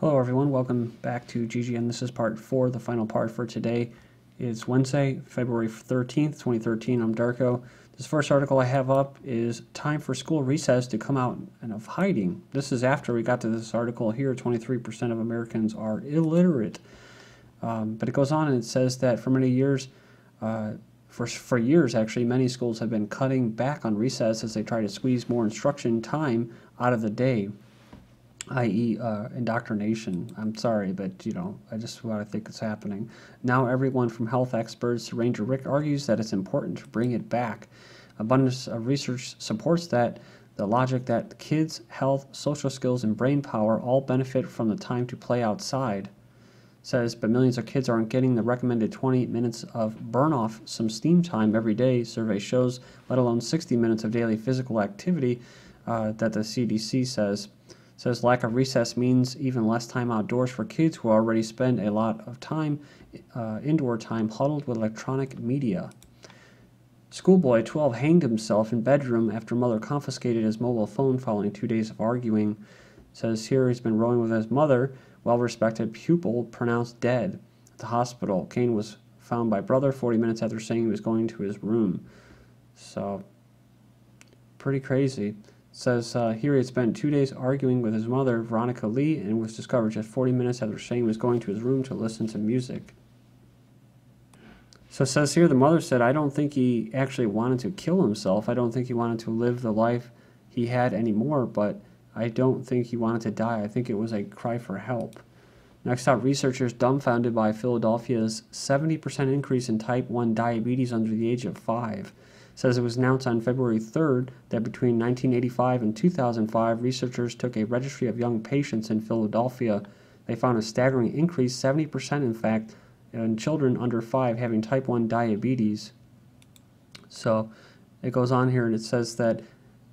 Hello everyone, welcome back to GGN. This is part 4, the final part for today. It's Wednesday, February 13th, 2013. I'm Darko. This first article I have up is time for school recess to come out of hiding. This is after we got to this article here, 23% of Americans are illiterate. But it goes on and it says that for many years, for years actually, many schools have been cutting back on recess as they try to squeeze more instruction time out of the day, i.e. Indoctrination. I'm sorry, but I just what I think is happening. Now everyone from health experts to Ranger Rick argues that it's important to bring it back. Abundance of research supports that the logic that kids' health, social skills, and brain power all benefit from the time to play outside. Says, but millions of kids aren't getting the recommended 20 minutes of burn off some steam time every day, survey shows, let alone 60 minutes of daily physical activity that the CDC says lack of recess means even less time outdoors for kids who already spend a lot of time, indoor time, huddled with electronic media. Schoolboy 12 hanged himself in bedroom after mother confiscated his mobile phone following 2 days of arguing. Says here he's been rowing with his mother. Well-respected pupil pronounced dead at the hospital. Kane was found by brother 40 minutes after saying he was going to his room. So, pretty crazy. Says here he had spent 2 days arguing with his mother, Veronica Lee, and was discovered just 40 minutes after saying he was going to his room to listen to music. So it says here the mother said, I don't think he actually wanted to kill himself. I don't think he wanted to live the life he had anymore, but I don't think he wanted to die. I think it was a cry for help. Next up, researchers dumbfounded by Philadelphia's 70% increase in type 1 diabetes under the age of 5. Says it was announced on February 3rd that between 1985 and 2005, researchers took a registry of young patients in Philadelphia. They found a staggering increase, 70% in fact, in children under 5 having type 1 diabetes. So it goes on here and it says that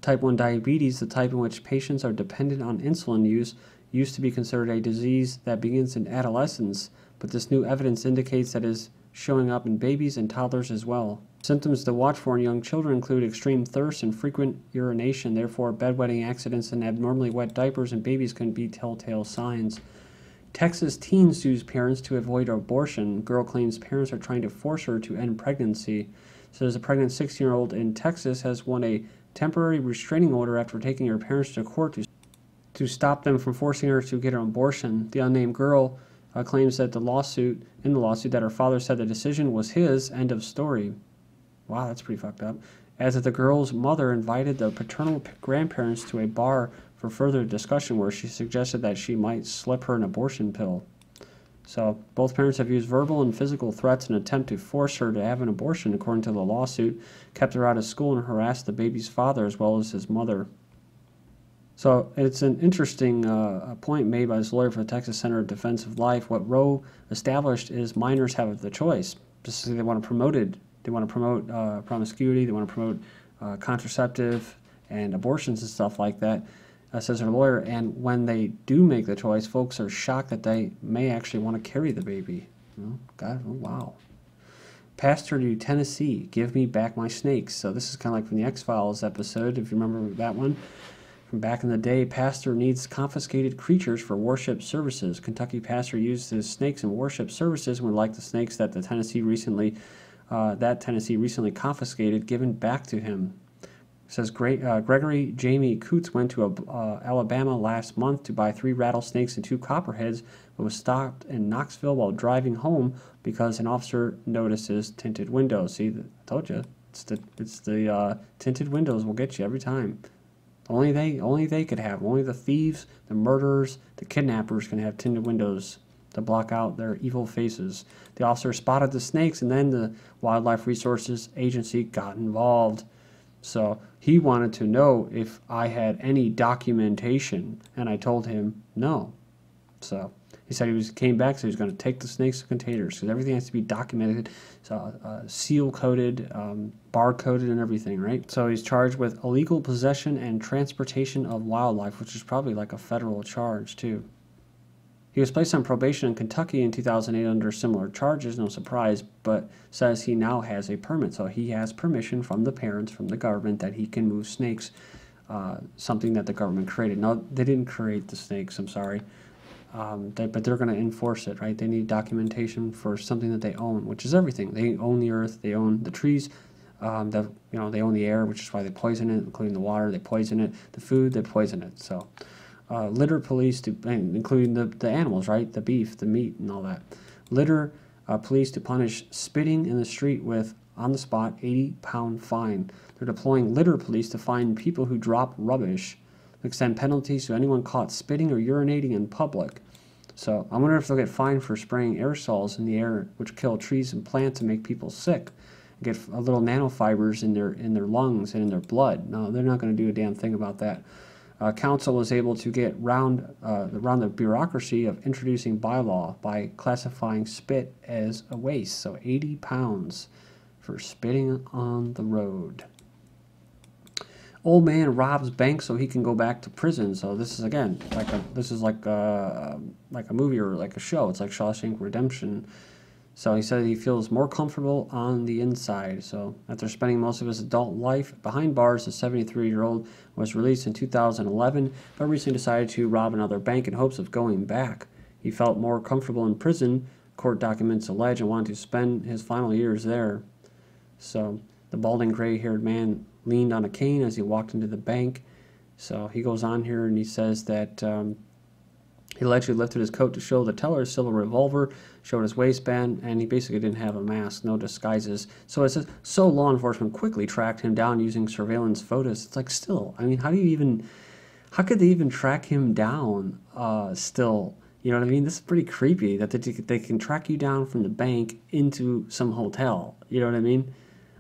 type 1 diabetes, the type in which patients are dependent on insulin use, used to be considered a disease that begins in adolescence, but this new evidence indicates that it is showing up in babies and toddlers as well. Symptoms to watch for in young children include extreme thirst and frequent urination. Therefore, bedwetting accidents and abnormally wet diapers in babies can be telltale signs. Texas teen sues parents to avoid abortion. Girl claims parents are trying to force her to end pregnancy. Says a pregnant 16-year-old in Texas has won a temporary restraining order after taking her parents to court to stop them from forcing her to get an abortion. The unnamed girl claims that in the lawsuit that her father said the decision was his. End of story. Wow, that's pretty fucked up. As if the girl's mother invited the paternal grandparents to a bar for further discussion where she suggested that she might slip her an abortion pill. So both parents have used verbal and physical threats in an attempt to force her to have an abortion, according to the lawsuit, kept her out of school and harassed the baby's father as well as his mother. So it's an interesting point made by this lawyer for the Texas Center of Defense of Life. What Roe established is minors have the choice. Just they want to promote it. They want to promote promiscuity. They want to promote contraceptive and abortions and stuff like that, says her lawyer. And when they do make the choice, folks are shocked that they may actually want to carry the baby. God, oh, wow. Pastor to Tennessee, give me back my snakes. So this is kind of like from the X-Files episode, if you remember that one. From back in the day, pastor needs confiscated creatures for worship services. Kentucky pastor used his snakes in worship services and would like the snakes that Tennessee recently confiscated given back to him. It says Gregory Jamie Coots went to Alabama last month to buy 3 rattlesnakes and 2 copperheads, but was stopped in Knoxville while driving home because an officer notices tinted windows. See, I told you, it's the tinted windows will get you every time. Only they could have. Only the thieves, the murderers, the kidnappers can have tinted windows to block out their evil faces. The officer spotted the snakes, and then the Wildlife Resources Agency got involved. So he wanted to know if I had any documentation, and I told him no. So he said came back, so he was going to take the snakes to containers, because everything has to be documented, so seal-coded, bar-coded, and everything, right? So he's charged with illegal possession and transportation of wildlife, which is probably like a federal charge, too. He was placed on probation in Kentucky in 2008 under similar charges, no surprise, but says he now has a permit. So he has permission from the parents, from the government, that he can move snakes, something that the government created. No, they didn't create the snakes, I'm sorry. but they're going to enforce it, right? They need documentation for something that they own, which is everything. They own the earth, they own the trees, they own the air, which is why they poison it, including the water. They poison it, the food, they poison it. So, litter police, including the animals, right? The beef, the meat, and all that. Litter police to punish spitting in the street with on the spot £80 fine. They're deploying litter police to find people who drop rubbish, extend penalties to anyone caught spitting or urinating in public. So I wonder if they'll get fined for spraying aerosols in the air, which kill trees and plants and make people sick, get a little nanofibers in their lungs and in their blood. No, they're not going to do a damn thing about that. Council was able to get around the bureaucracy of introducing bylaw by classifying spit as a waste. So £80 for spitting on the road. Old man robs bank so he can go back to prison. So this is again like a movie or like a show. It's like Shawshank Redemption. So he said he feels more comfortable on the inside. So after spending most of his adult life behind bars, the 73-year-old was released in 2011, but recently decided to rob another bank in hopes of going back. He felt more comfortable in prison, court documents allege, and wanted to spend his final years there. So the balding, gray-haired man leaned on a cane as he walked into the bank. So he goes on here and he says that he allegedly lifted his coat to show the teller a silver revolver, showed his waistband, and he basically didn't have a mask, no disguises. So it says, so law enforcement quickly tracked him down using surveillance photos. It's like, still, I mean, how could they even track him down still? You know what I mean? This is pretty creepy that they can track you down from the bank into some hotel. You know what I mean?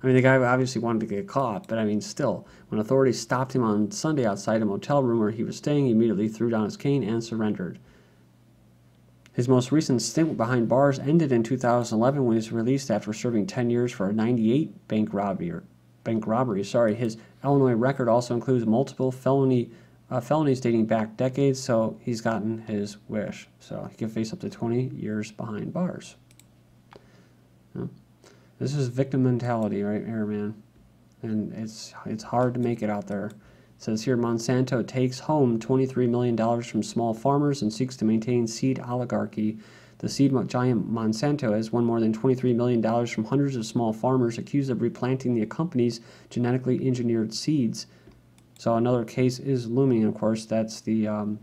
I mean, the guy obviously wanted to get caught, but I mean, still, when authorities stopped him on Sunday outside a motel room where he was staying, he immediately threw down his cane and surrendered. His most recent stint behind bars ended in 2011 when he was released after serving 10 years for a 98 bank robbery. His Illinois record also includes multiple felonies dating back decades, so he's gotten his wish. So he can face up to 20 years behind bars. Yeah. This is victim mentality right here, man. And it's hard to make it out there. It says here, Monsanto takes home $23 million from small farmers and seeks to maintain seed oligarchy. The seed giant Monsanto has won more than $23 million from hundreds of small farmers accused of replanting the company's genetically engineered seeds. So another case is looming, and of course, that's the one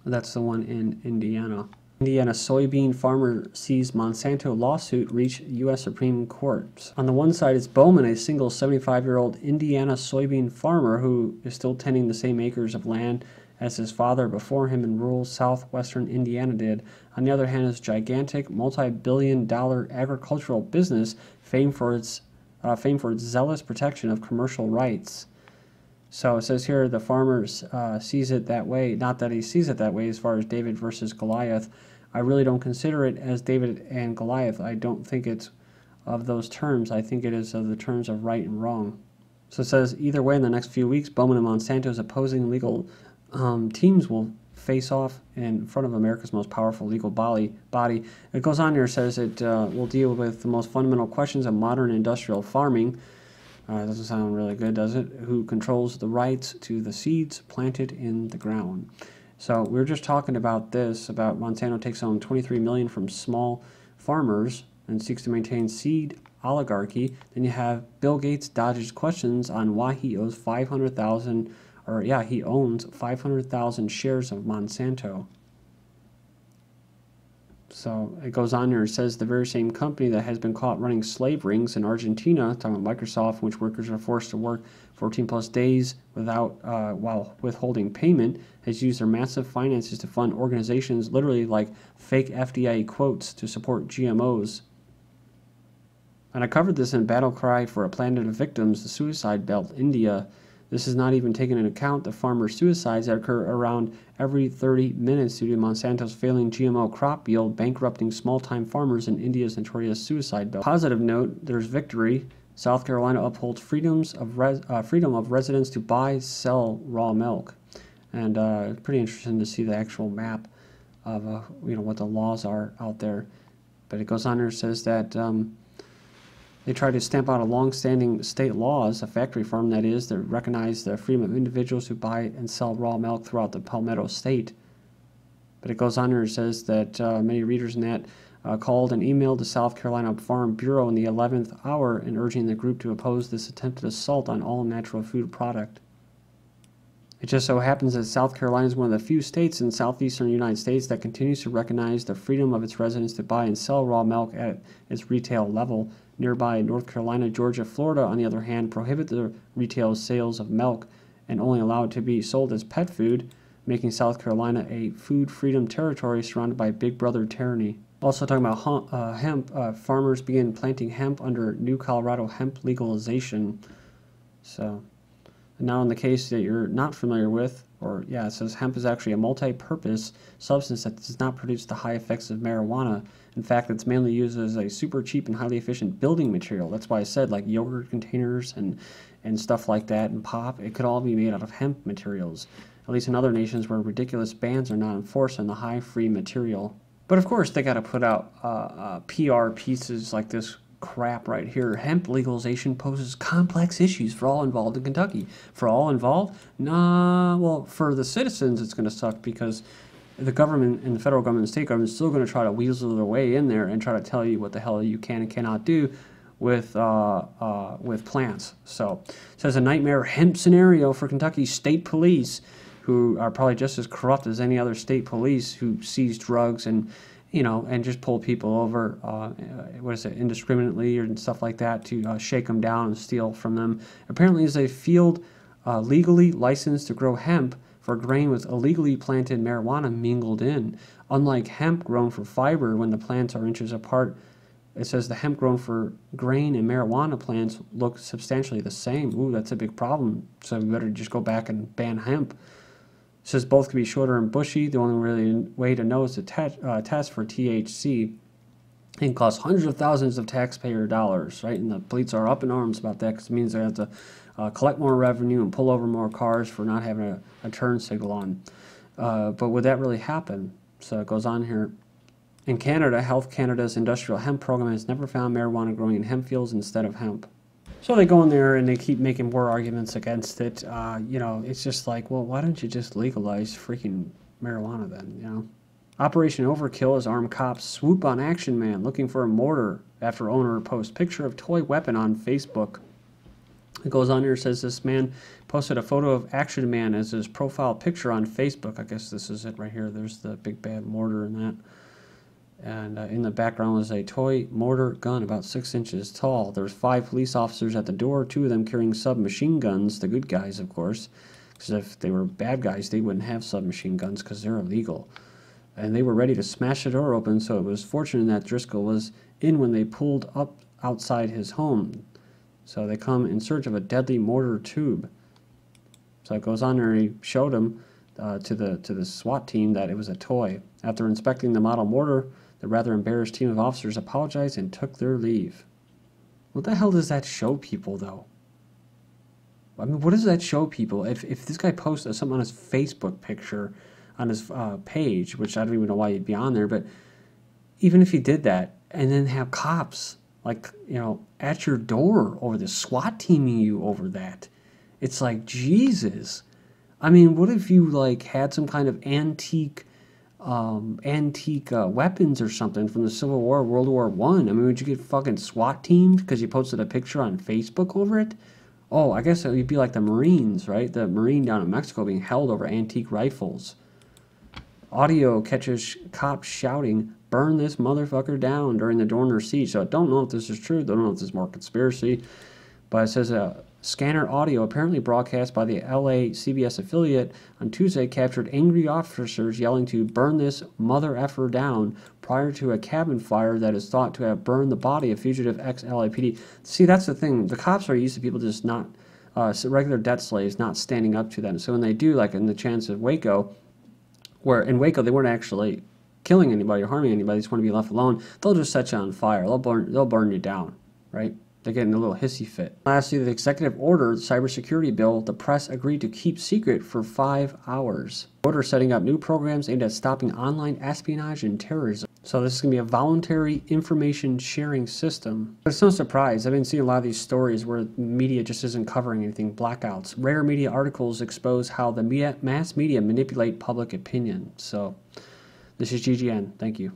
in Indiana. Indiana soybean farmer sees Monsanto lawsuit reach U.S. Supreme Court. On the one side is Bowman, a single 75-year-old Indiana soybean farmer who is still tending the same acres of land as his father before him in rural southwestern Indiana did. On the other hand is gigantic, multi-billion-dollar agricultural business famed for its zealous protection of commercial rights. So it says here the farmer sees it that way. Not that he sees it that way as far as David versus Goliath. I really don't consider it as David and Goliath. I don't think it's of those terms. I think it is of the terms of right and wrong. So it says either way in the next few weeks, Bowman and Monsanto's opposing legal teams will face off in front of America's most powerful legal body. It goes on here, says it will deal with the most fundamental questions of modern industrial farming. Doesn't sound really good, does it? Who controls the rights to the seeds planted in the ground? So we were just talking about this, about Monsanto takes home $23 million from small farmers and seeks to maintain seed oligarchy. Then you have Bill Gates dodges questions on why he owns 500,000 shares of Monsanto. So it goes on here, it says the very same company that has been caught running slave rings in Argentina, talking about Microsoft, in which workers are forced to work 14 plus days while withholding payment, has used their massive finances to fund organizations literally like fake FDA quotes to support GMOs. And I covered this in Battle Cry for a Planet of Victims, the Suicide Belt, India. This is not even taking into account the farmer suicides that occur around every 30 minutes due to Monsanto's failing GMO crop yield, bankrupting small-time farmers in India's notorious suicide belt. Positive note, there's victory. South Carolina upholds freedom of residents to buy, sell raw milk. And pretty interesting to see the actual map of what the laws are out there. But it goes on here, says that they try to stamp out a long-standing state laws, a factory farm that is, that recognize the freedom of individuals who buy and sell raw milk throughout the Palmetto State. But it goes on here, it says that many readers in that called and emailed the South Carolina Farm Bureau in the 11th hour and urging the group to oppose this attempted assault on all natural food product. It just so happens that South Carolina is one of the few states in southeastern United States that continues to recognize the freedom of its residents to buy and sell raw milk at its retail level. Nearby North Carolina, Georgia, Florida, on the other hand, prohibit the retail sales of milk and only allow it to be sold as pet food, making South Carolina a food freedom territory surrounded by Big Brother tyranny. Also talking about hemp, farmers begin planting hemp under new Colorado hemp legalization. So, and now in the case that you're not familiar with, it says hemp is actually a multi-purpose substance that does not produce the high effects of marijuana. In fact, it's mainly used as a super cheap and highly efficient building material. That's why I said like yogurt containers and stuff like that and pop, it could all be made out of hemp materials. At least in other nations where ridiculous bans are not enforced on the high free material. But of course, they got to put out PR pieces like this crap right here. Hemp legalization poses complex issues for all involved in Kentucky. For all involved? Nah, well, for the citizens, it's going to suck because the government and the federal government and state government is still going to try to weasel their way in there and try to tell you what the hell you can and cannot do with plants. So it says a nightmare hemp scenario for Kentucky state police, who are probably just as corrupt as any other state police who seize drugs and just pull people over, indiscriminately and stuff like that to shake them down and steal from them. Apparently, is a field legally licensed to grow hemp for grain with illegally planted marijuana mingled in. Unlike hemp grown for fiber when the plants are inches apart, it says the hemp grown for grain and marijuana plants look substantially the same. Ooh, that's a big problem. So we better just go back and ban hemp. It says both can be shorter and bushy. The only really way to know is to test for THC. It costs hundreds of thousands of taxpayer dollars, right? And the police are up in arms about that because it means they have to collect more revenue and pull over more cars for not having a turn signal on. But would that really happen? So it goes on here. In Canada, Health Canada's industrial hemp program has never found marijuana growing in hemp fields instead of hemp. So they go in there and they keep making more arguments against it. It's just like, well, why don't you just legalize freaking marijuana then, Operation Overkill as armed cops swoop on Action Man looking for a mortar after owner posts picture of toy weapon on Facebook. It goes on here, says this man posted a photo of Action Man as his profile picture on Facebook. I guess this is it right here. There's the big bad mortar and that. And in the background was a toy mortar gun about 6 inches tall. There was 5 police officers at the door, 2 of them carrying submachine guns, the good guys, of course. Because if they were bad guys, they wouldn't have submachine guns because they're illegal. And they were ready to smash the door open, so it was fortunate that Driscoll was in when they pulled up outside his home. So they come in search of a deadly mortar tube. So it goes on there, and he showed him to the SWAT team that it was a toy. After inspecting the model mortar, the rather embarrassed team of officers apologized and took their leave. What the hell does that show people, though? I mean, what does that show people? If this guy posts something on his Facebook picture, on his page, which I don't even know why he'd be on there, but even if he did that, and then have cops, at your door over the SWAT teaming you over that, it's like, Jesus. I mean, what if you, had some kind of antique weapons or something from the Civil War, World War I? I mean, would you get fucking SWAT teamed because you posted a picture on Facebook over it? Oh, I guess it would be like the Marines, right? The Marine down in Mexico being held over antique rifles. Audio catches cops shouting, "Burn this motherfucker down," during the Dorner siege. So I don't know if this is true. Don't know if this is more conspiracy. But it says scanner audio apparently broadcast by the LA CBS affiliate on Tuesday captured angry officers yelling to "burn this mother effer down" prior to a cabin fire that is thought to have burned the body of fugitive ex-LAPD. See, that's the thing. The cops are used to people just not, regular debt slaves not standing up to them. So when they do, like in the chance of Waco, where in Waco they weren't actually killing anybody or harming anybody, they just want to be left alone, they'll just set you on fire. They'll burn you down, right? They're getting a little hissy fit. Lastly, the executive order, the cybersecurity bill, the press agreed to keep secret for 5 hours. Order setting up new programs aimed at stopping online espionage and terrorism. So this is going to be a voluntary information sharing system. But it's no surprise. I've been seeing a lot of these stories where media just isn't covering anything. Blackouts. Rare media articles expose how the mass media manipulate public opinion. So This is GGN. Thank you.